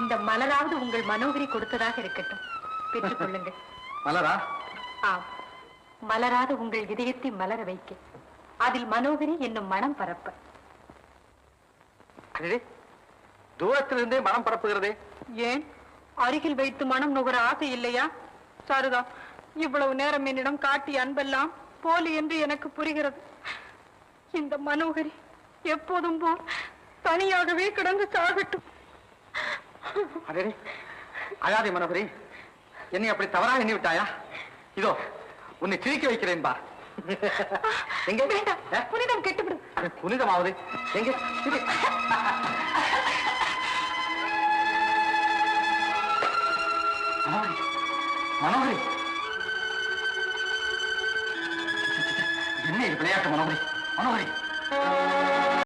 இந்த மலராவது உங்கள் மனோகரி கொடுத்ததாக இருக்கட்டும், பெற்றுக் கொள்ளுங்கள். மலரா? ஆம், மலராத உங்கள் இதயத்தை மலர வைக்க, அதில் மனோகரி என்னும் மனம் பரப்ப. தூரத்திலிருந்தே மனம் பரப்புகிறதே. ஏன் அருகில் வைத்து மனம் நுகர ஆசை இல்லையா? சாரதா, இவ்வளவு நேரம் என்னிடம் காட்டிய அன்பெல்லாம் போலி என்று எனக்கு புரிகிறது. இந்த மனோகரி எப்போதும் போல் தனியாகவே கிடந்து சாகட்டும். அழாதே மனோகரி, என்னை அப்படி தவறாக எண்ணி விட்டாயா? இதோ உன்னை சிரிக்க வைக்கிறேன் பா. எங்க? புனிதம் கெட்டுவிடும். புனிதமாவது எங்க? மனோகரி, என்ன இது விளையாட்டு? மனோகரி, மனோகரி.